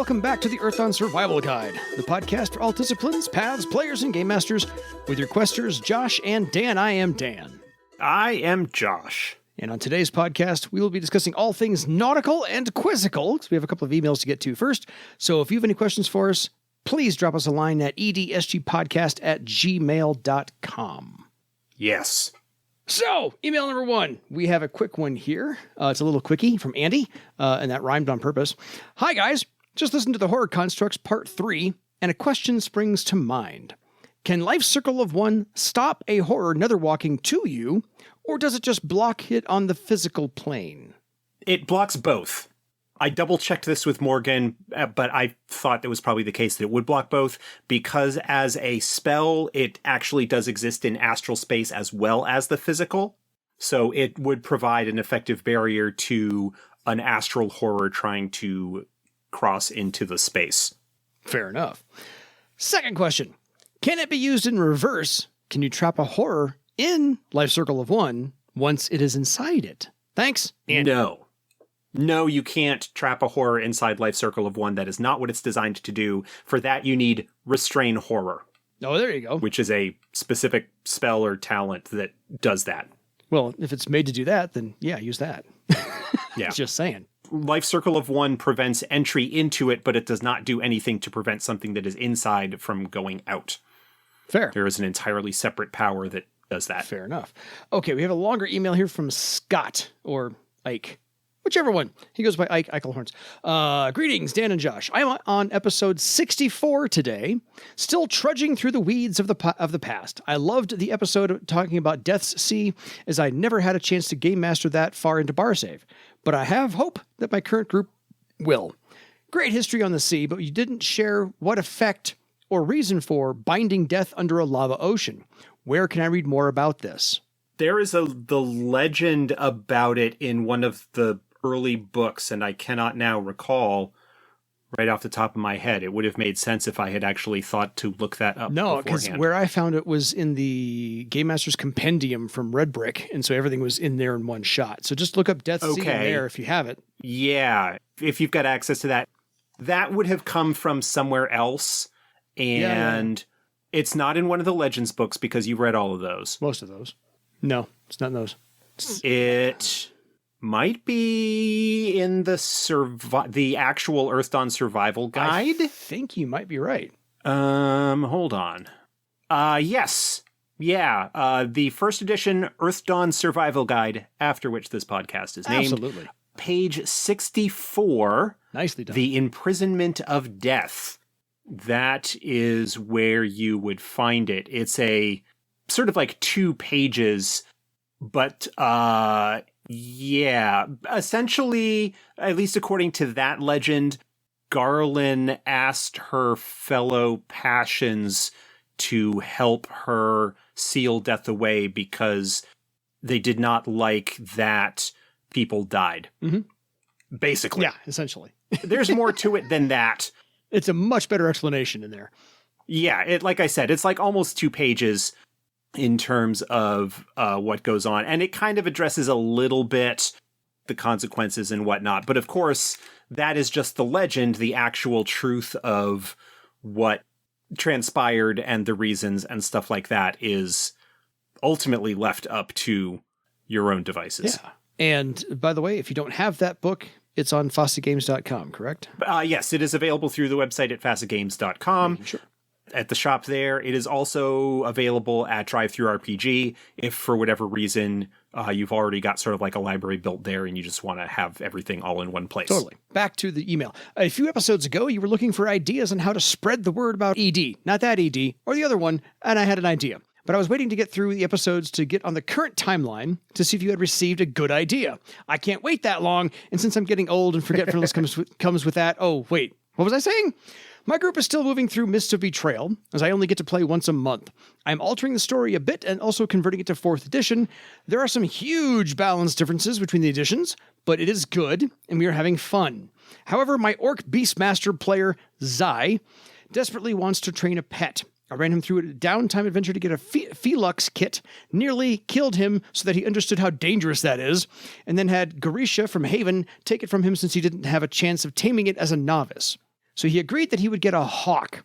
welcome back to the Earthdawn Survival Guide, the podcast for all disciplines, paths, players, and game masters. With your questers, Josh and Dan, I am Dan. I am Josh. And on today's podcast, we will be discussing all things nautical and quizzical, because we have a couple of emails to get to first. So if you have any questions for us, please drop us a line at edsgpodcast@gmail.com. Yes. So, email number 1. We have a quick one here. It's a little quickie from Andy, and that rhymed on purpose. Hi, guys. Just listened to the Horror Constructs Part 3, and a question springs to mind. Can Life Circle of 1 stop a horror netherwalking to you, or does it just block it on the physical plane? It blocks both. I double-checked this with Morgan, but I thought that was probably the case that it would block both, because as a spell, it actually does exist in astral space as well as the physical. So it would provide an effective barrier to an astral horror trying to cross into the space. Fair enough. Second question. Can it be used in reverse? Can you trap a horror in Life Circle of 1 once it is inside it? Thanks, Andy. No, you can't trap a horror inside Life Circle of 1. That is not what it's designed to do. For that, you need Restrain Horror. Oh, there you go. Which is a specific spell or talent that does that. Well, if it's made to do that, then yeah, use that. Yeah. Just saying. Life Circle of 1 prevents entry into it, but it does not do anything to prevent something that is inside from going out. Fair. There is an entirely separate power that does that. Fair enough. Okay, we have a longer email here from Scott, or Ike. Whichever one. He goes by Ike Eichelhorns. Greetings, Dan and Josh. I'm on episode 64 today, still trudging through the weeds of the past. I loved the episode talking about Death's Sea, as I never had a chance to game master that far into bar save. But I have hope that my current group will. Great history on the sea, but you didn't share what effect or reason for binding death under a lava ocean. Where can I read more about this? There is the legend about it in one of the early books, and I cannot now recall right off the top of my head. It would have made sense if I had actually thought to look that up. No, because where I found it was in the Game Master's Compendium from Red Brick, and so everything was in there in one shot. So just look up Death's Sea in there if you have it. Yeah, if you've got access to that. That would have come from somewhere else, and it's not in one of the Legends books because you've read all of those. Most of those. No, it's not in those. It might be in the actual Earthdawn Survival Guide. I think you might be right. Hold on. Yes. Yeah. The first edition Earthdawn Survival Guide, after which this podcast is named. Absolutely. Page 64. Nicely done. The Imprisonment of Death. That is where you would find it. It's a sort of like 2 pages, but yeah, essentially, at least according to that legend, Garland asked her fellow passions to help her seal death away because they did not like that people died. Mm-hmm. Basically. Yeah, essentially. There's more to it than that. It's a much better explanation in there. Yeah, like I said, it's like almost 2 pages in terms of what goes on. And it kind of addresses a little bit the consequences and whatnot. But of course, that is just the legend. The actual truth of what transpired and the reasons and stuff like that is ultimately left up to your own devices. Yeah. And by the way, if you don't have that book, it's on FosseGames.com, correct? Yes, it is available through the website at FosseGames.com. Sure. At the shop there. It is also available at Drive-Thru-RPG if for whatever reason you've already got sort of like a library built there and you just want to have everything all in one place. Totally. Back to the email. A few episodes ago, you were looking for ideas on how to spread the word about ED. Not that ED, or the other one, and I had an idea. But I was waiting to get through the episodes to get on the current timeline to see if you had received a good idea. I can't wait that long, and since I'm getting old and forgetfulness comes with that, oh, wait, what was I saying? My group is still moving through Mists of Betrayal, as I only get to play once a month. I'm altering the story a bit and also converting it to 4th edition. There are some huge balance differences between the editions, but it is good, and we are having fun. However, my Orc Beastmaster player, Zai, desperately wants to train a pet. I ran him through a downtime adventure to get a Felux kit, nearly killed him so that he understood how dangerous that is, and then had Garisha from Haven take it from him since he didn't have a chance of taming it as a novice. So he agreed that he would get a hawk.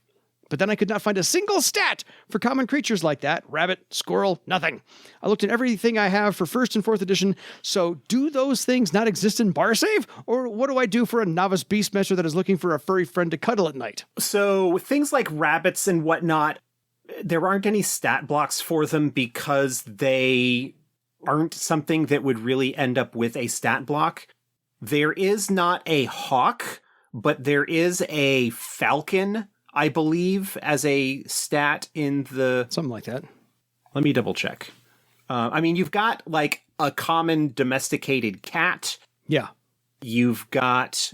But then I could not find a single stat for common creatures like that. Rabbit, squirrel, nothing. I looked at everything I have for 1st and 4th edition. So do those things not exist in Bar Save? Or what do I do for a novice Beastmaster that is looking for a furry friend to cuddle at night? So things like rabbits and whatnot, there aren't any stat blocks for them because they aren't something that would really end up with a stat block. There is not a hawk, but there is a falcon, I believe, as a stat in the... Something like that. Let me double check. You've got, like, a common domesticated cat. Yeah. You've got...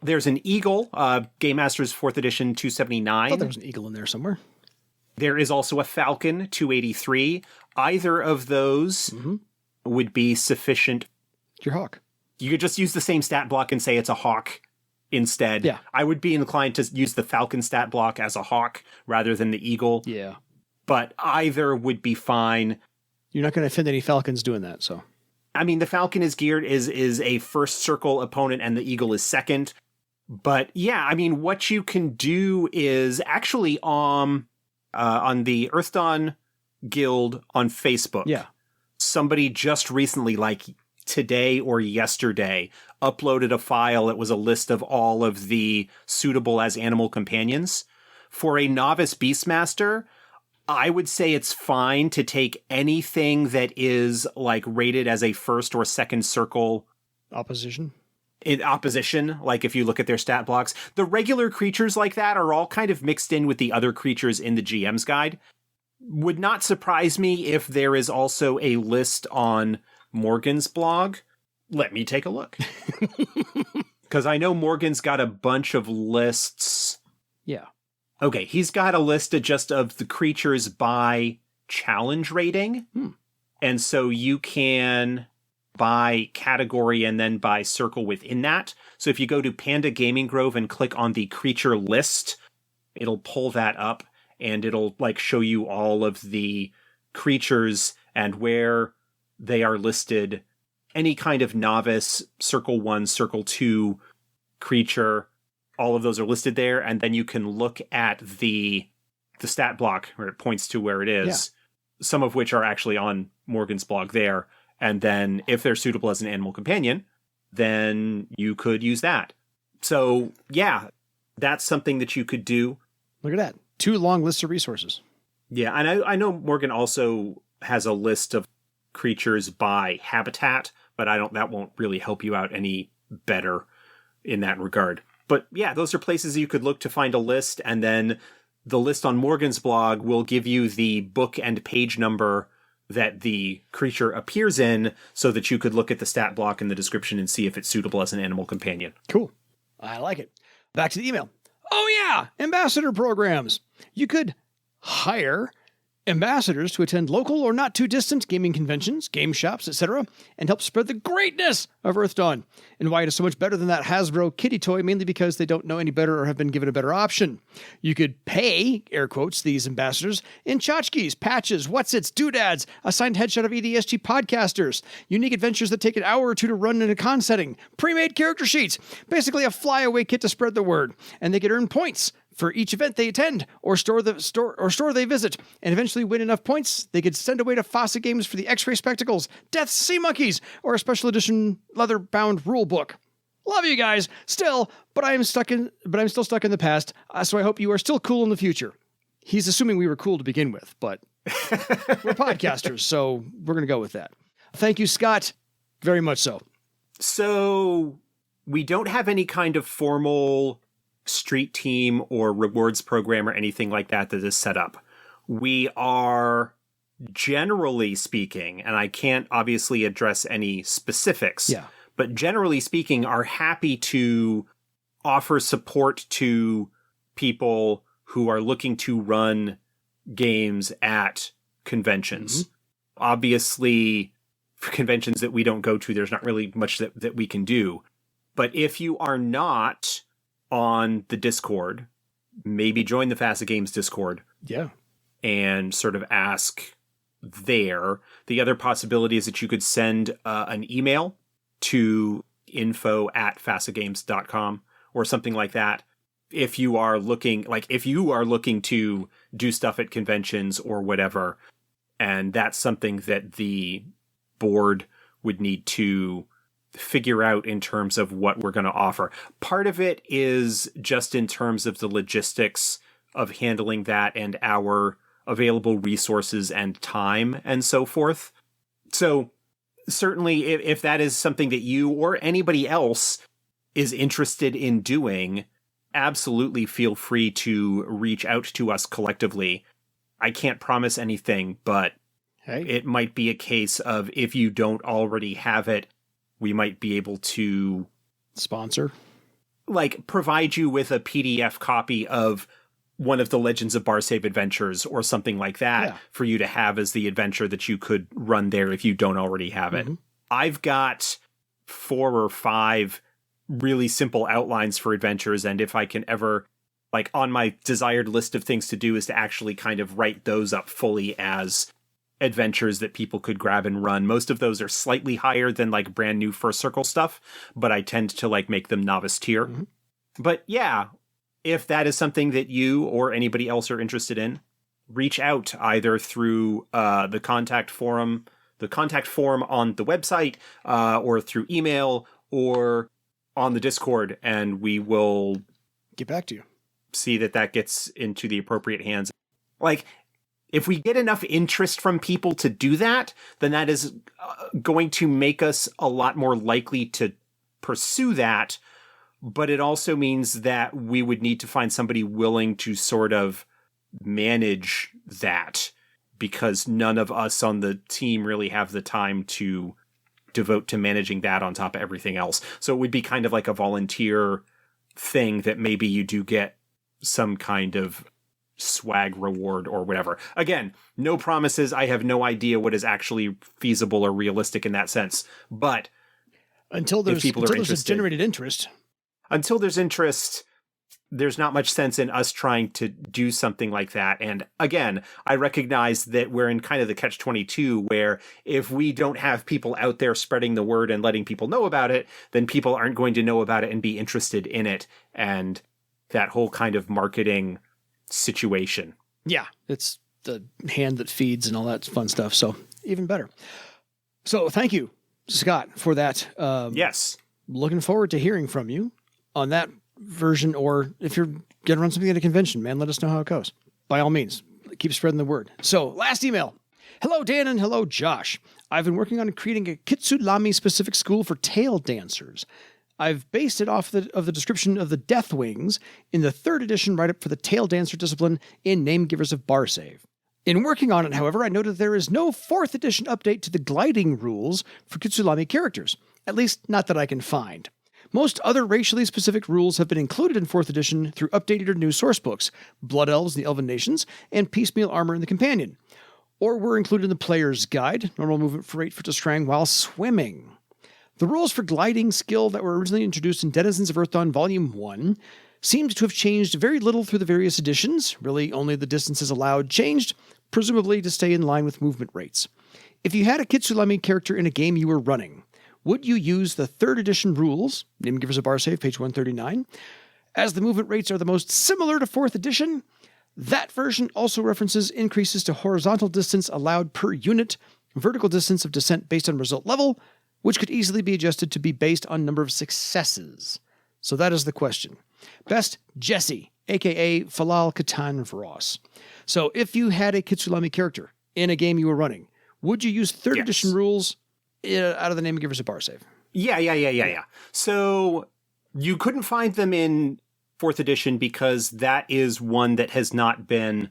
There's an eagle, Game Masters 4th edition 279. I thought there was an eagle in there somewhere. There is also a falcon, 283. Either of those would be sufficient. Your hawk. You could just use the same stat block and say it's a hawk instead. Yeah. I would be inclined to use the falcon stat block as a hawk rather than the eagle. Yeah. But either would be fine. You're not going to offend any falcons doing that, so. I mean, the falcon is geared is a first circle opponent and the eagle is second. But yeah, I mean, what you can do is actually on the Earthdawn Guild on Facebook. Yeah. Somebody just recently, like today or yesterday, uploaded a file. It was a list of all of the suitable as animal companions. For a novice Beastmaster, I would say it's fine to take anything that is like rated as a 1st or 2nd circle opposition. In opposition, like if you look at their stat blocks. The regular creatures like that are all kind of mixed in with the other creatures in the GM's guide. Would not surprise me if there is also a list on Morgan's blog. Let me take a look. Because I know Morgan's got a bunch of lists. Yeah. Okay, he's got a list of the creatures by challenge rating. And so you can... by category and then by circle within that. So if you go to Panda Gaming Grove and click on the creature list, it'll pull that up and it'll like show you all of the creatures and where they are listed. Any kind of novice, circle 1, circle 2 creature, all of those are listed there. And then you can look at the stat block where it points to where it is, some of which are actually on Morgan's blog there. And then if they're suitable as an animal companion, then you could use that. So, yeah, that's something that you could do. Look at that. 2 long lists of resources. Yeah, and I know Morgan also has a list of creatures by habitat, but that won't really help you out any better in that regard. But yeah, those are places you could look to find a list, and then the list on Morgan's blog will give you the book and page number that the creature appears in so that you could look at the stat block in the description and see if it's suitable as an animal companion. Cool. I like it. Back to the email. Oh yeah, ambassador programs. You could hire ambassadors to attend local or not too distant gaming conventions, game shops, etc., and help spread the greatness of Earthdawn, and why it is so much better than that Hasbro kitty toy, mainly because they don't know any better or have been given a better option. You could pay, air quotes, these ambassadors in tchotchkes, patches, whatsits, doodads, a signed headshot of EDSG podcasters, unique adventures that take an hour or 2 to run in a con setting, pre-made character sheets, basically a flyaway kit to spread the word, and they could earn points for each event they attend or store they visit, and eventually win enough points they could send away to FASA Games for the X-Ray Spectacles, Death's Sea Monkeys, or a special edition leather-bound rule book. Love you guys still, but I'm still stuck in the past. So I hope you are still cool in the future. He's assuming we were cool to begin with, but we're podcasters, so we're gonna go with that. Thank you, Scott. Very much so. So we don't have any kind of formal street team or rewards program or anything like that is set up. We are, generally speaking, and I can't obviously address any specifics, but generally speaking, are happy to offer support to people who are looking to run games at conventions. Obviously, for conventions that we don't go to, there's not really much that we can do. But if you are not on the Discord, maybe join the FASA Games Discord. Yeah. And sort of ask there. The other possibility is that you could send an email to info@fasagames.com or something like that. if you are looking to do stuff at conventions or whatever, and that's something that the board would need to figure out in terms of what we're going to offer. Part of it is just in terms of the logistics of handling that and our available resources and time and so forth. So certainly if that is something that you or anybody else is interested in doing, absolutely feel free to reach out to us collectively. I can't promise anything, but it might be a case of if you don't already have it, we might be able to sponsor, like provide you with a PDF copy of one of the Legends of Barsave adventures or something like that for you to have as the adventure that you could run there if you don't already have it. I've got 4 or 5 really simple outlines for adventures, and if I can ever, like, on my desired list of things to do is to actually kind of write those up fully as adventures that people could grab and run. Most of those are slightly higher than like brand new first circle stuff, but I tend to like make them novice tier. But yeah, if that is something that you or anybody else are interested in, reach out either through the contact form on the website, or through email, or on the Discord, and we will get back to you. See that gets into the appropriate hands. Like, if we get enough interest from people to do that, then that is going to make us a lot more likely to pursue that. But it also means that we would need to find somebody willing to sort of manage that, because none of us on the team really have the time to devote to managing that on top of everything else. So it would be kind of like a volunteer thing that maybe you do get some kind of swag reward or whatever. Again, no promises. I have no idea what is actually feasible or realistic in that sense. But until there's generated interest. Until there's interest, there's not much sense in us trying to do something like that. And again, I recognize that we're in kind of the catch-22 where if we don't have people out there spreading the word and letting people know about it, then people aren't going to know about it and be interested in it. And that whole kind of marketing situation. Yeah, it's the hand that feeds and all that fun stuff. So even better. So thank you, Scott, for that. Yes. Looking forward to hearing from you on that version, or if you're going to run something at a convention, man, let us know how it goes. By all means, keep spreading the word. So last email. Hello, Dan, and hello, Josh. I've been working on creating a Kitsulami-specific school for tail dancers. I've based it off of the description of the Death Wings in the 3rd edition write-up for the tail dancer discipline in Name Givers of Barsave. In working on it, however, I noted there is no 4th edition update to the gliding rules for Kitsulami characters, at least not that I can find. Most other racially specific rules have been included in 4th edition through updated or new sourcebooks, Blood Elves in the Elven Nations, and Piecemeal Armor in the Companion, or were included in the Player's Guide, normal movement for 8 foot to Strang while swimming. The rules for gliding skill that were originally introduced in Denizens of Earthdawn Volume 1 seemed to have changed very little through the various editions, really only the distances allowed changed, presumably to stay in line with movement rates. If you had a Kitsulami character in a game you were running, would you use the 3rd edition rules, Name Givers of Barsave, page 139, as the movement rates are the most similar to 4th edition? That version also references increases to horizontal distance allowed per unit, vertical distance of descent based on result level, which could easily be adjusted to be based on number of successes. So that is the question. Best, Jesse, a.k.a. Falal Katan Vors. So if you had a Kitsulami character in a game you were running, would you use 3rd edition rules out of the Name Givers of Barsave? Yeah. So you couldn't find them in 4th edition because that is one that has not been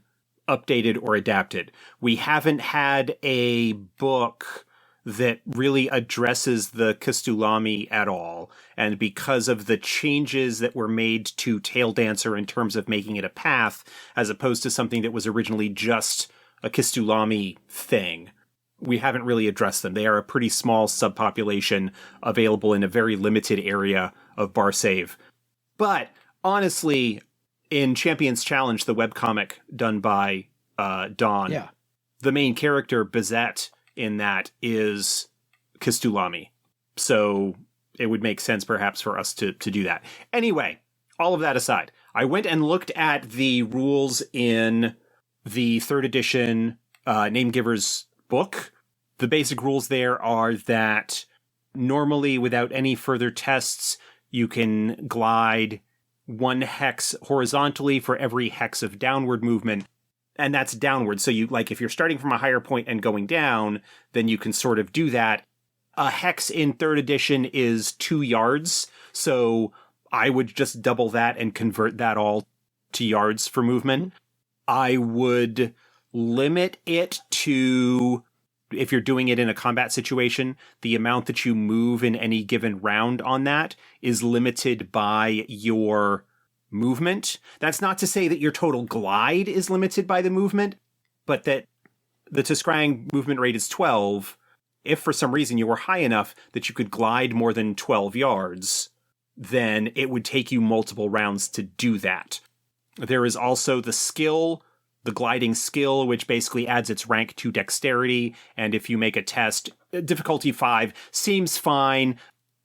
updated or adapted. We haven't had a book that really addresses the Kitsulami at all. And because of the changes that were made to Tail Dancer in terms of making it a path, as opposed to something that was originally just a Kitsulami thing, we haven't really addressed them. They are a pretty small subpopulation available in a very limited area of Barsave. But honestly, in Champions Challenge, the webcomic done by Dawn, the main character, Bizette, in that is Kitsulami. So it would make sense perhaps for us to do that. Anyway, all of that aside, I went and looked at the rules in the 3rd edition Namegiver's book. The basic rules there are that normally, without any further tests, you can glide 1 hex horizontally for every hex of downward movement. And that's downward. So you, like, if you're starting from a higher point and going down, then you can sort of do that. A hex in 3rd edition is 2 yards. So I would just double that and convert that all to yards for movement. I would limit it to, if you're doing it in a combat situation, the amount that you move in any given round on that is limited by your movement. That's not to say that your total glide is limited by the movement, but that the Tiskrang movement rate is 12. If for some reason you were high enough that you could glide more than 12 yards, then it would take you multiple rounds to do that. There is also the skill, the gliding skill, which basically adds its rank to dexterity. And if you make a test, difficulty 5 seems fine.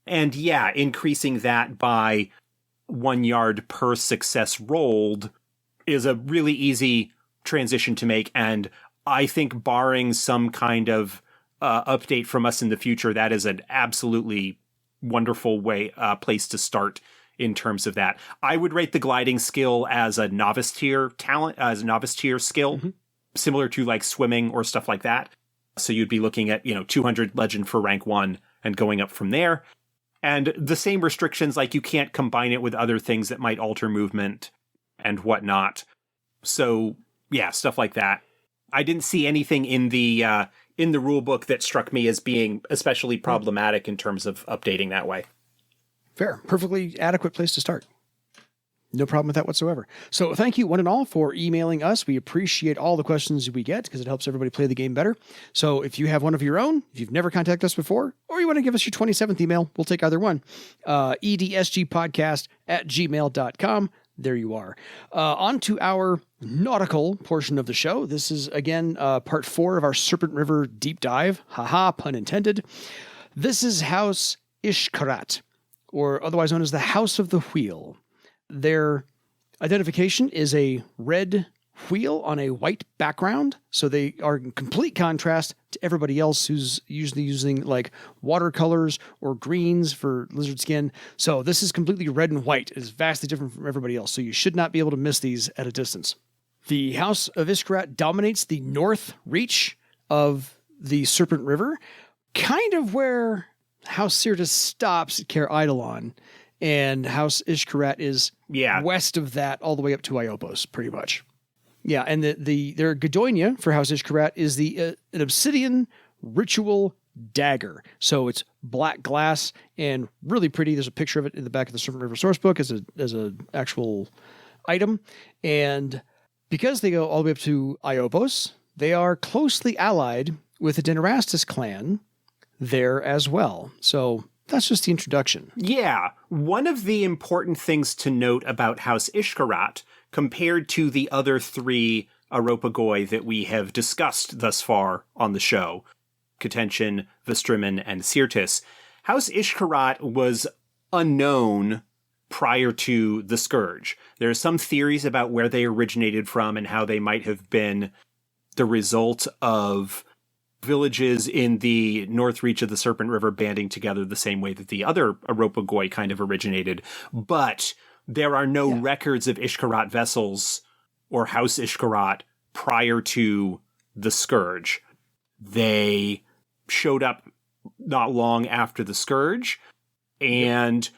And yeah, increasing that by 1 yard per success rolled is a really easy transition to make. And I think barring some kind of update from us in the future, that is an absolutely wonderful place to start in terms of that. I would rate the gliding skill as a novice tier talent, as a novice tier skill, similar to like swimming or stuff like that. So you'd be looking at, 200 legend for rank 1 and going up from there. And the same restrictions, like you can't combine it with other things that might alter movement and whatnot. So yeah, stuff like that. I didn't see anything in the rule book that struck me as being especially problematic in terms of updating that way. Fair. Perfectly adequate place to start. No problem with that whatsoever. So thank you one and all for emailing us. We appreciate all the questions we get because it helps everybody play the game better. So if you have one of your own, if you've never contacted us before, or you want to give us your 27th email, we'll take either one. EDSGpodcast@gmail.com. There you are. On to our nautical portion of the show. This is, again, part 4 of our Serpent River deep dive. Haha, pun intended. This is House Ishkarat, or otherwise known as the House of the Wheel. Their identification is a red wheel on a white background, so they are in complete contrast to everybody else who's usually using like watercolors or greens for lizard skin. So this is completely red and white. It is vastly different from everybody else, so you should not be able to miss these at a distance. The House of Ishkarat dominates the north reach of the Serpent River, kind of where House Syrtis stops at Caer Eidolon, and House Ishkarat is west of that all the way up to Iopos, pretty much. Yeah, and their Gadonia for House Ishkarat is an obsidian ritual dagger. So it's black glass and really pretty. There's a picture of it in the back of the Serpent River sourcebook as a actual item. And because they go all the way up to Iopos, they are closely allied with the Denairastas clan there as well. So that's just the introduction. Yeah. One of the important things to note about House Ishkarat, compared to the other 3 Aropagoi that we have discussed thus far on the show, Katention, Vestrimen, and Syrtis, House Ishkarat was unknown prior to the Scourge. There are some theories about where they originated from and how they might have been the result of villages in the north reach of the Serpent River banding together the same way that the other Aropagoi kind of originated. But there are no records of Ishkarat vessels or House Ishkarat prior to the Scourge. They showed up not long after the Scourge, and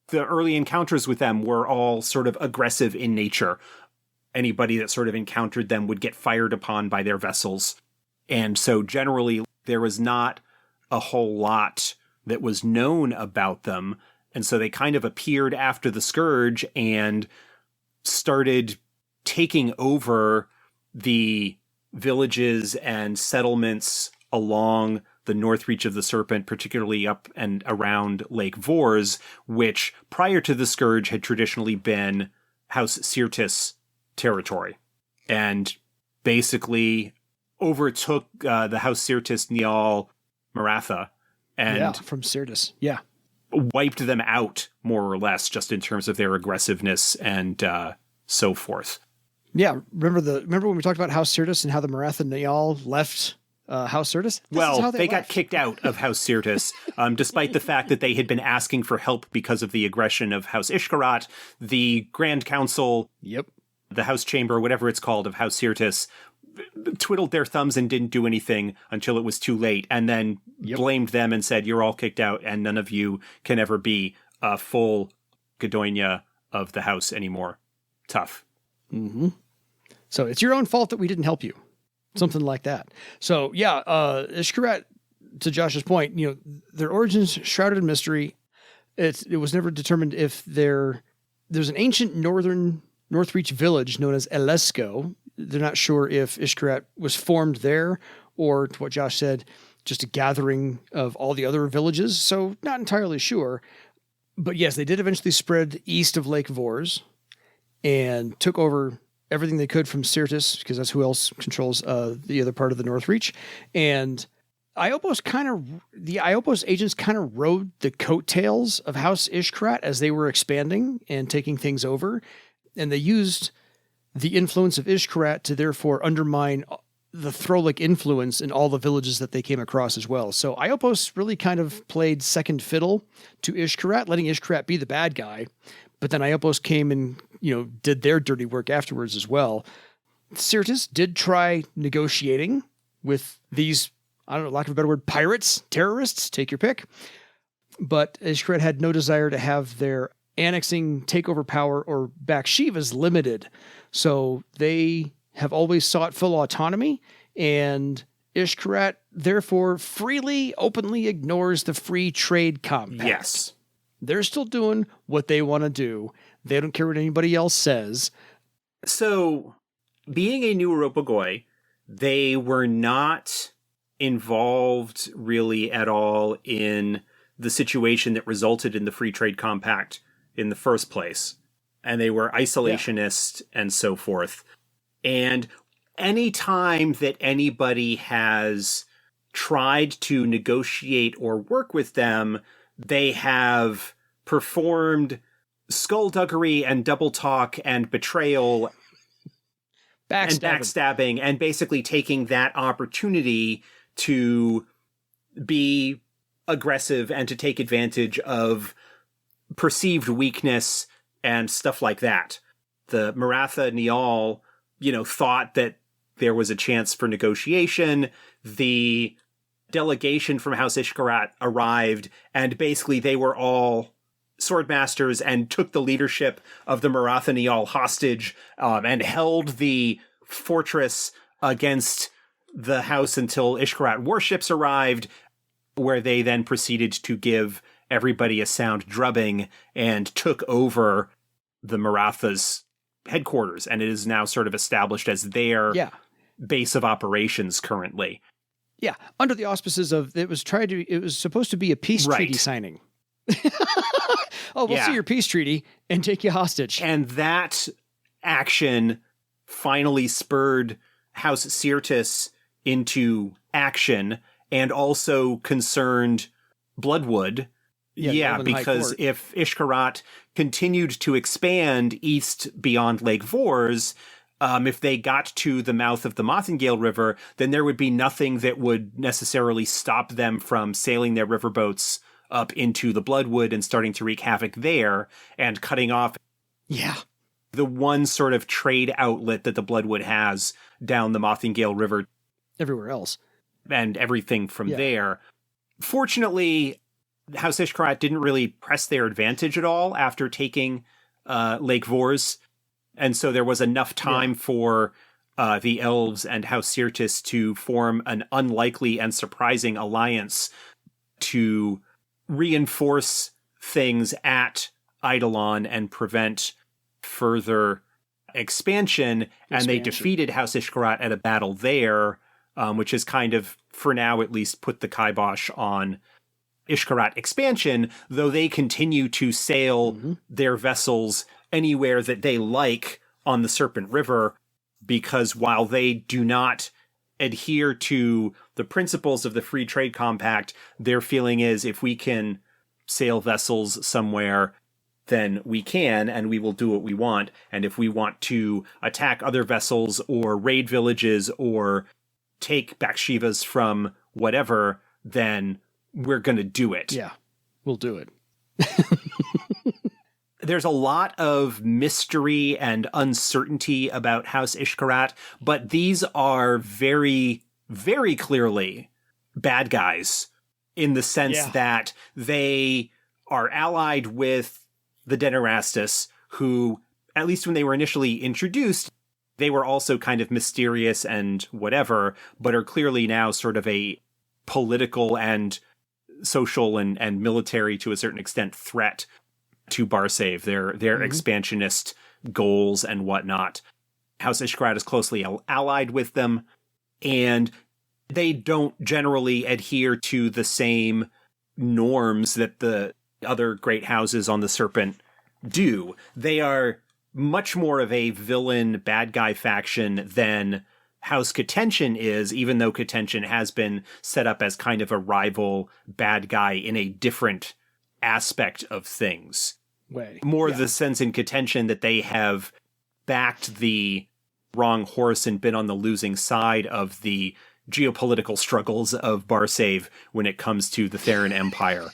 the early encounters with them were all sort of aggressive in nature. Anybody that sort of encountered them would get fired upon by their vessels. And so generally, there was not a whole lot that was known about them. And so they kind of appeared after the Scourge and started taking over the villages and settlements along the north reach of the Serpent, particularly up and around Lake Vors, which prior to the Scourge had traditionally been House Syrtis territory. And basically overtook the House Syrtis Nial Maratha. And from Syrtis. Yeah. wiped them out, more or less, just in terms of their aggressiveness and so forth. Yeah, remember when we talked about House Syrtis and how the Maratha Niall left House Syrtis? Well, they got kicked out of House Syrtis, despite the fact that they had been asking for help because of the aggression of House Ishkarat. The Grand Council, the House Chamber, whatever it's called, of House Syrtis, twiddled their thumbs and didn't do anything until it was too late, and then blamed them and said, you're all kicked out and none of you can ever be a full Gadoinia of the house anymore. Tough. Mm-hmm. So it's your own fault that we didn't help you. Something like that. So yeah, Ishkarat, to Josh's point, their origins shrouded in mystery. It was never determined if there's an ancient Northreach village known as Elesco. They're not sure if Ishkarat was formed there or, to what Josh said, just a gathering of all the other villages. So not entirely sure. But yes, they did eventually spread east of Lake Vors and took over everything they could from Syrtis, because that's who else controls the other part of the Northreach. And the Iopos agents kind of rode the coattails of House Ishkarat as they were expanding and taking things over. And they used the influence of Ishkarat to therefore undermine the Throlic influence in all the villages that they came across as well. So Iopos really kind of played second fiddle to Ishkarat, letting Ishkarat be the bad guy. But then Iopos came and, did their dirty work afterwards as well. Syrtis did try negotiating with these, I don't know, lack of a better word, pirates, terrorists, take your pick. But Ishkarat had no desire to have their annexing takeover power or Bakshivas limited. So they have always sought full autonomy, and Ishkarat therefore freely, openly ignores the free trade compact. Yes. They're still doing what they want to do. They don't care what anybody else says. So, being a new Europagoi, they were not involved really at all in the situation that resulted in the Free Trade Compact in the first place. And they were isolationist and so forth. And any time that anybody has tried to negotiate or work with them, they have performed skullduggery and double talk and betrayal and backstabbing, and basically taking that opportunity to be aggressive and to take advantage of perceived weakness and stuff like that. The Maratha Niall, thought that there was a chance for negotiation. The delegation from House Ishkarat arrived, and basically they were all swordmasters and took the leadership of the Maratha Niall hostage and held the fortress against the house until Ishkarat warships arrived, where they then proceeded to give everybody a sound drubbing and took over the Maratha's headquarters, and it is now sort of established as their base of operations currently. Yeah, under the auspices of it was supposed to be a peace treaty signing. We'll see your peace treaty and take you hostage. And that action finally spurred House Syrtis into action, and also concerned Bloodwood. Because if Ishkarat continued to expand east beyond Lake Vors, if they got to the mouth of the Mothingale River, then there would be nothing that would necessarily stop them from sailing their riverboats up into the Bloodwood and starting to wreak havoc there, and cutting off the one sort of trade outlet that the Bloodwood has down the Mothingale River. Everywhere else. And everything from there. Fortunately, House Ishkarat didn't really press their advantage at all after taking Lake Vors. And so there was enough time for the elves and House Syrtis to form an unlikely and surprising alliance to reinforce things at Eidolon and prevent further expansion. And they defeated House Ishkarat at a battle there, which has kind of, for now at least, put the kibosh on Ishkarat expansion, though they continue to sail their vessels anywhere that they like on the Serpent River, because while they do not adhere to the principles of the Free Trade Compact, their feeling is if we can sail vessels somewhere, then we can, and we will do what we want. And if we want to attack other vessels or raid villages or take bakshivas from whatever, then we're going to do it. Yeah, we'll do it. There's a lot of mystery and uncertainty about House Ishkarat, but these are very, very clearly bad guys in the sense that they are allied with the Denairastas, who, at least when they were initially introduced, they were also kind of mysterious and whatever, but are clearly now sort of a political and social and military, to a certain extent, threat to Barsave, their expansionist goals and whatnot. House Ishkarat is closely allied with them, and they don't generally adhere to the same norms that the other great houses on the Serpent do. They are much more of a villain bad guy faction than House Contention is, even though Contention has been set up as kind of a rival bad guy in a different aspect of things. More the sense in Contention that they have backed the wrong horse and been on the losing side of the geopolitical struggles of Barsave when it comes to the Theran Empire.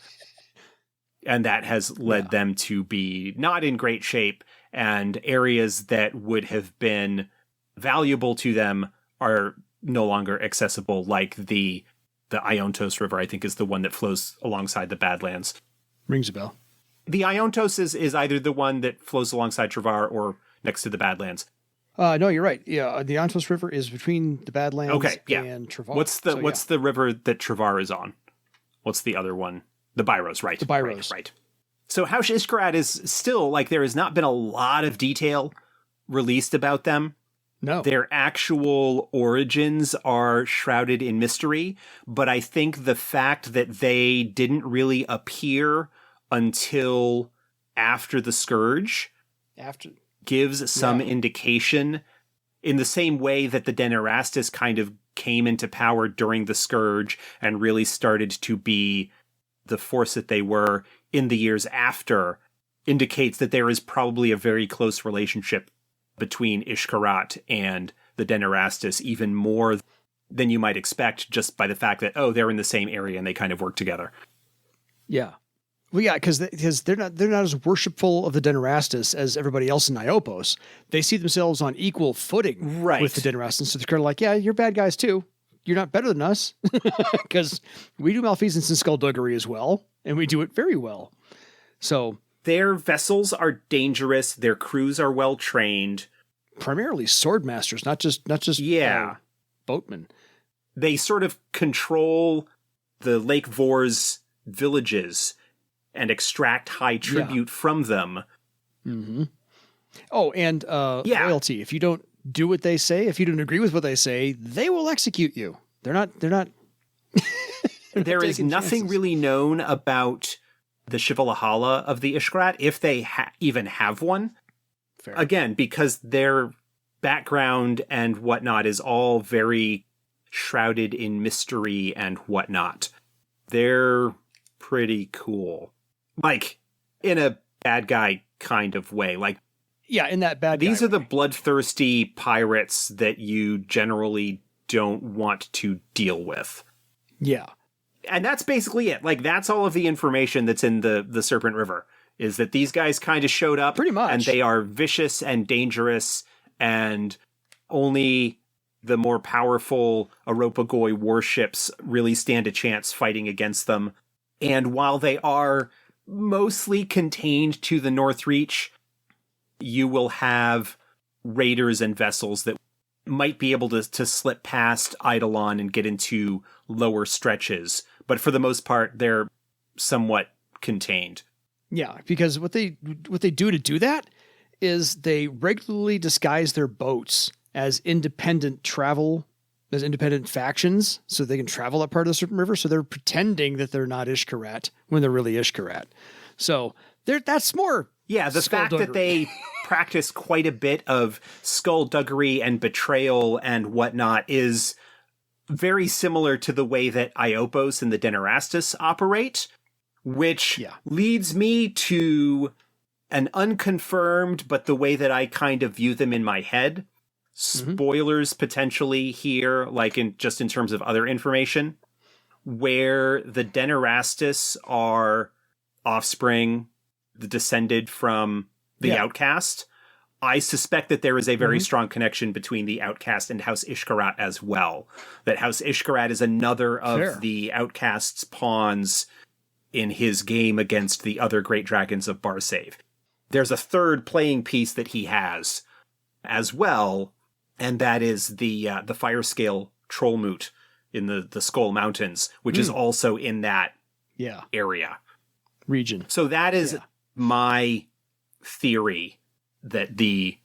And that has led them to be not in great shape, and areas that would have been valuable to them are no longer accessible, like the Iopos River, I think, is the one that flows alongside the Badlands. Rings a bell. The Iopos is either the one that flows alongside Travar or next to the Badlands. No, you're right. Yeah, the Iopos River is between the Badlands and Travar. What's the river that Travar is on? What's the other one? The Byros, right? The Byros. Right. So House Ishkarat is still, like, there has not been a lot of detail released about them. No. Their actual origins are shrouded in mystery, but I think the fact that they didn't really appear until after the Scourge gives some indication, in the same way that the Denairastas kind of came into power during the Scourge and really started to be the force that they were in the years after, indicates that there is probably a very close relationship between Ishkarat and the Denairastas, even more than you might expect just by the fact that, they're in the same area and they kind of work together. Yeah. Well, yeah, because they're not as worshipful of the Denairastas as everybody else in Iopos. They see themselves on equal footing with the Denairastas, so they're kind of like, yeah, you're bad guys too. You're not better than us, because we do malfeasance and skullduggery as well, and we do it very well. So their vessels are dangerous. Their crews are well trained. Primarily sword masters, not just boatmen. They sort of control the Lake Vors villages and extract high tribute from them. Mm-hmm. Oh, and loyalty. If you don't do what they say, if you don't agree with what they say, they will execute you. They're not there is nothing really known about the Shivalahala of the Ishkarat, if they even have one. Fair. Again, because their background and whatnot is all very shrouded in mystery and whatnot. They're pretty cool. Like, in a bad guy kind of way. Like, yeah, in that bad guy These are way. the bloodthirsty pirates that you generally don't want to deal with. Yeah. And that's basically it. Like, that's all of the information that's in the Serpent River, is that these guys kind of showed up. Pretty much. And they are vicious and dangerous, and only the more powerful Aropagoi warships really stand a chance fighting against them. And while they are mostly contained to the North Reach, you will have raiders and vessels that might be able to slip past Eidolon and get into lower stretches. But for the most part, they're somewhat contained. Yeah, because what they do to do that is they regularly disguise their boats as independent factions, so they can travel that part of the Serpent River. So they're pretending that they're not Ishkarat when they're really Ishkarat. So that's more. Yeah, the fact that they practice quite a bit of skullduggery and betrayal and whatnot is very similar to the way that Iopos and the Denairastas operate. which leads me to an unconfirmed, but the way that I kind of view them in my head. Spoilers potentially here, like in terms of other information, where the Denairastas are offspring, descended from the Outcast. I suspect that there is a very strong connection between the Outcast and House Ishkarat as well. That House Ishkarat is another of the Outcast's pawns in his game against the other great dragons of Barsave. There's a third playing piece that he has as well, and that is the Firescale Trollmoot in the Skull Mountains, which is also in that area. Region. So that is my theory, that the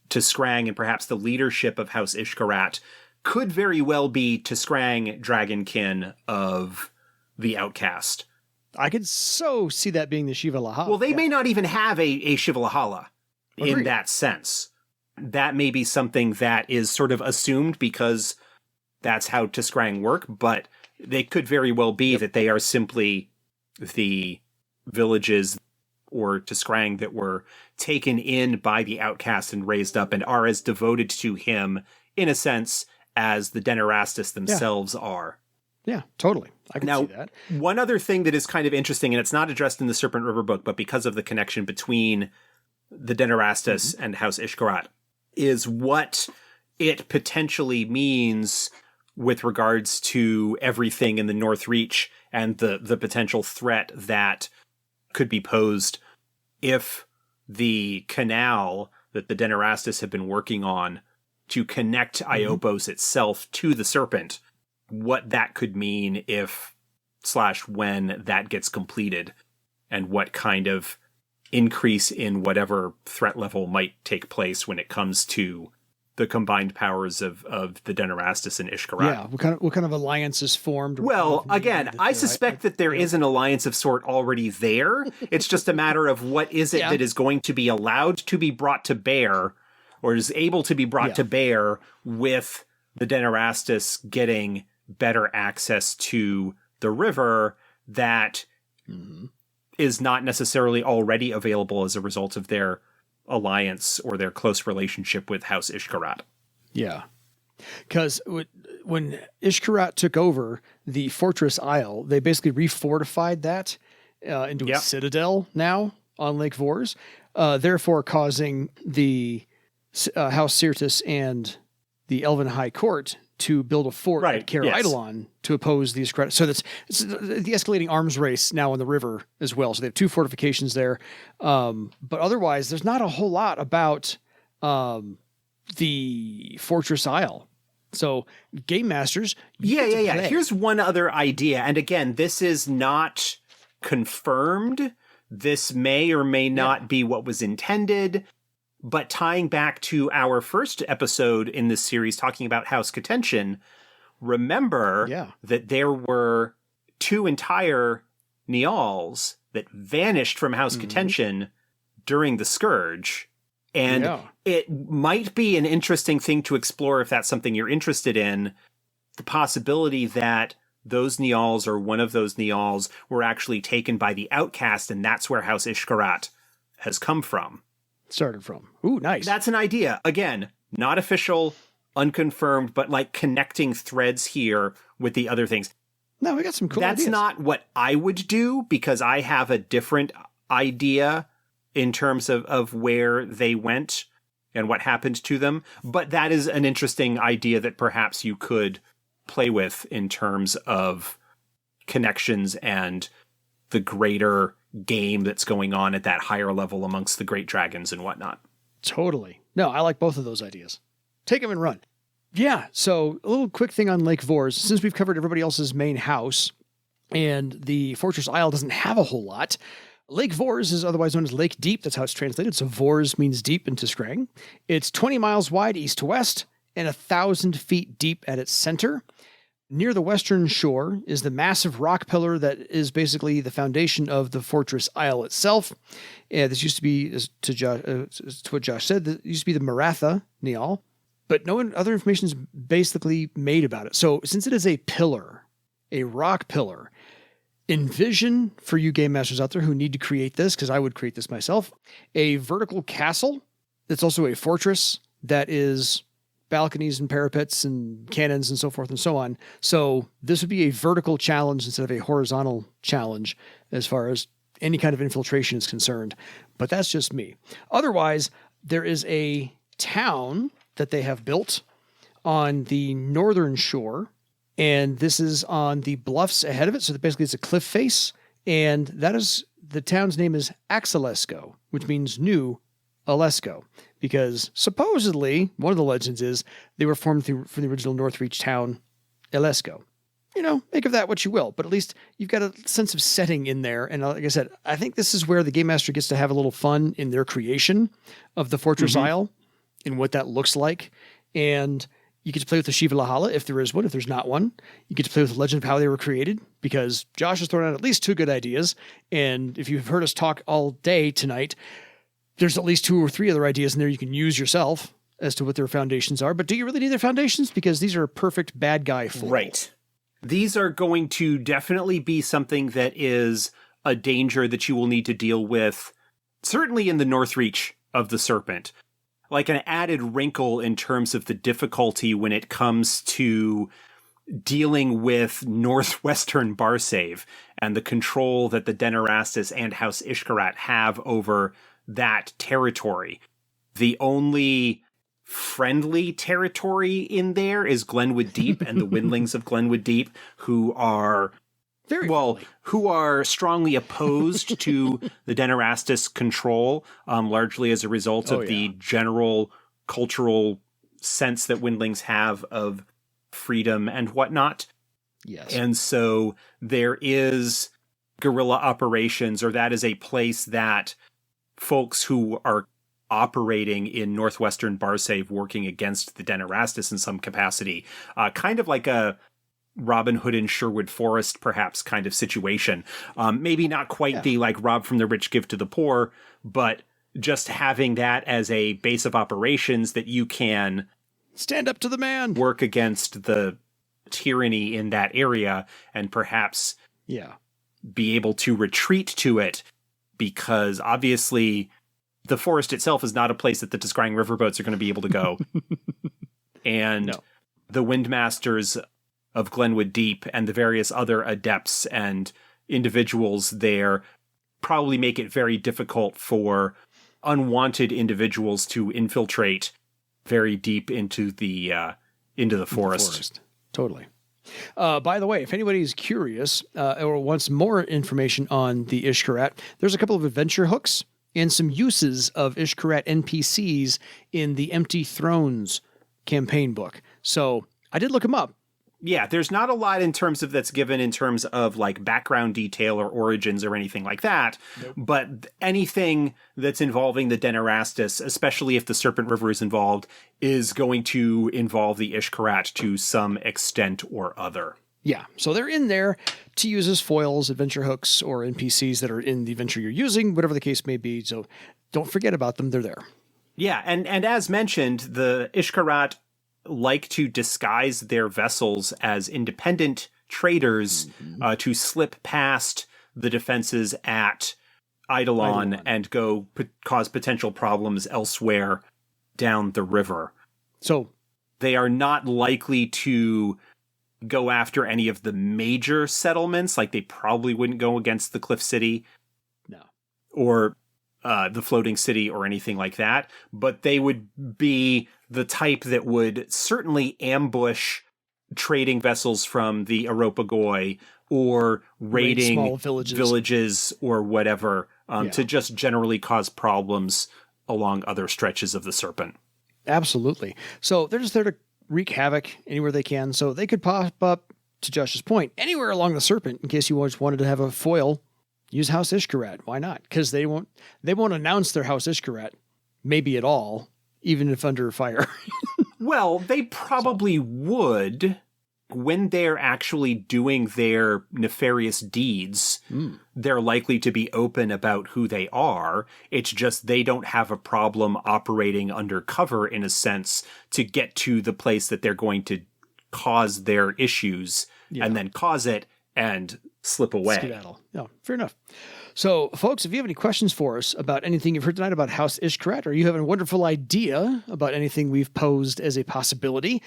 Tiskrang and perhaps the leadership of House Ishkarat could very well be Tiskrang Dragonkin of the Outcast. I could so see that being the Shiva Lahala. Well, they may not even have a Shiva Lahala in that sense. That may be something that is sort of assumed because that's how Tiskrang work, but they could very well be that they are simply the villages or Tiskrang that were taken in by the Outcast and raised up and are as devoted to him, in a sense, as the Denairastas themselves are. Yeah, totally. I can see that. One other thing that is kind of interesting, and it's not addressed in the Serpent River book, but because of the connection between the Denairastas and House Ishkarat, is what it potentially means with regards to everything in the North Reach and the potential threat that could be posed if the canal that the Denairastas have been working on to connect Iopos itself to the Serpent, what that could mean if / when that gets completed, and what kind of increase in whatever threat level might take place when it comes to the combined powers of the Denairastas and Ishkarat. Yeah, what kind of alliance is formed? Well, again, I suspect that there is an alliance of sort already there. It's just a matter of what is it that is going to be allowed to be brought to bear, or is able to be brought to bear, with the Denairastas getting better access to the river that is not necessarily already available as a result of their alliance or their close relationship with House Ishkarat. Yeah. Because when Ishkarat took over the Fortress Isle, they basically refortified that into a citadel now on Lake Vors, therefore causing the House Syrtis and the Elven High Court to build a fort at Caer Idolon to oppose the Ishkarat. So it's the escalating arms race now on the river as well. So they have 2 fortifications there. But otherwise, there's not a whole lot about the Fortress Isle. So Game Masters. Yeah. Here's one other idea. And again, this is not confirmed. This may or may not be what was intended. But tying back to our first episode in this series, talking about House Contention, remember that there were 2 entire Nials that vanished from House Contention during the Scourge. And it might be an interesting thing to explore if that's something you're interested in, the possibility that those Nials or one of those Nials were actually taken by the Outcast, and that's where House Ishkarat has come from. Started from. Ooh, nice. That's an idea. Again, not official, unconfirmed, but like connecting threads here with the other things. No, we got some cool ideas. That's not what I would do, because I have a different idea in terms of where they went and what happened to them. But that is an interesting idea that perhaps you could play with in terms of connections and the greater game that's going on at that higher level amongst the great dragons and whatnot. Totally. No, I like both of those ideas. Take them and run. Yeah, so a little quick thing on Lake Vors. Since we've covered everybody else's main house, and the Fortress Isle doesn't have a whole lot, Lake Vors is otherwise known as Lake Deep. That's how it's translated. So Vors means deep in Tiskrang. It's 20 miles wide east to west and 1,000 feet deep at its center. Near the western shore is the massive rock pillar that is basically the foundation of the Fortress Isle itself. This used to be, to what Josh said, this used to be the Maratha Nial, but no other information is basically made about it. So since it is a pillar, a rock pillar, envision, for you game masters out there who need to create this, because I would create this myself, a vertical castle that's also a fortress that is balconies and parapets and cannons and so forth and so on. So this would be a vertical challenge instead of a horizontal challenge as far as any kind of infiltration is concerned. But that's just me. Otherwise, there is a town that they have built on the northern shore, and this is on the bluffs ahead of it. So basically it's a cliff face, and that is, the town's name is Axelesco, which means New Alesco, because supposedly one of the legends is they were formed from the original Northreach town, Alesco. You know, make of that what you will, but at least you've got a sense of setting in there. And like I said, I think this is where the Game Master gets to have a little fun in their creation of the Fortress Isle and what that looks like. And you get to play with the Shiva Lahala if there is one. If there's not one, you get to play with the legend of how they were created, because Josh has thrown out at least 2 good ideas. And if you've heard us talk all day tonight, there's at least 2 or 3 other ideas in there you can use yourself as to what their foundations are. But do you really need their foundations? Because these are a perfect bad guy for. Right. These are going to definitely be something that is a danger that you will need to deal with, certainly in the Northreach of the Serpent. Like an added wrinkle in terms of the difficulty when it comes to dealing with northwestern Barsave and the control that the Denairastas and House Ishkarat have over that territory. The only friendly territory in there is Glenwood Deep and the Windlings of Glenwood Deep, who are who are strongly opposed to the Denairastas control, largely as a result of the general cultural sense that Windlings have of freedom and whatnot. Yes. And so there is guerrilla operations, or that is a place that folks who are operating in northwestern Barsave working against the Denairastas in some capacity, kind of like a Robin Hood in Sherwood Forest, perhaps, kind of situation. Maybe not quite the like rob from the rich, give to the poor, but just having that as a base of operations that you can stand up to the man, work against the tyranny in that area, and perhaps be able to retreat to it, because obviously the forest itself is not a place that the Descrying Riverboats are going to be able to go. And the Windmasters of Glenwood Deep and the various other adepts and individuals there probably make it very difficult for unwanted individuals to infiltrate very deep into the forest. Totally. By the way, if anybody's curious or wants more information on the Ishkarat, there's a couple of adventure hooks and some uses of Ishkarat NPCs in the Empty Thrones campaign book. So I did look them up. Yeah, there's not a lot in terms of that's given in terms of like background detail or origins or anything like that. Nope. But anything that's involving the Denairastas, especially if the Serpent River is involved, is going to involve the Ishkarat to some extent or other. Yeah, so they're in there to use as foils, adventure hooks, or NPCs that are in the adventure you're using, whatever the case may be. So don't forget about them. They're there. Yeah, and as mentioned, the Ishkarat like to disguise their vessels as independent traders to slip past the defenses at Eidolon and go cause potential problems elsewhere down the river. So they are not likely to go after any of the major settlements. Like they probably wouldn't go against the Cliff City. No. Or the Floating City or anything like that. But they would be the type that would certainly ambush trading vessels from the Aropagoi or raiding small villages or whatever to just generally cause problems along other stretches of the Serpent. Absolutely. So they're just there to wreak havoc anywhere they can. So they could pop up, to Josh's point, anywhere along the Serpent in case you just wanted to have a foil. Use House Ishkarat. Why not? Because they won't announce their House Ishkarat, maybe at all, even if under fire. Well, they probably would when they're actually doing their nefarious deeds. They're likely to be open about who they are. It's just they don't have a problem operating undercover in a sense to get to the place that they're going to cause their issues and then cause it and slip away. Skedaddle. Yeah, fair enough. So, folks, if you have any questions for us about anything you've heard tonight about House Ishkarat, or you have a wonderful idea about anything we've posed as a possibility,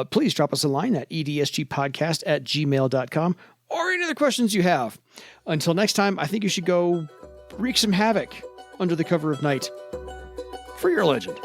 please drop us a line at edsgpodcast@gmail.com, or any other questions you have. Until next time, I think you should go wreak some havoc under the cover of night for your legend.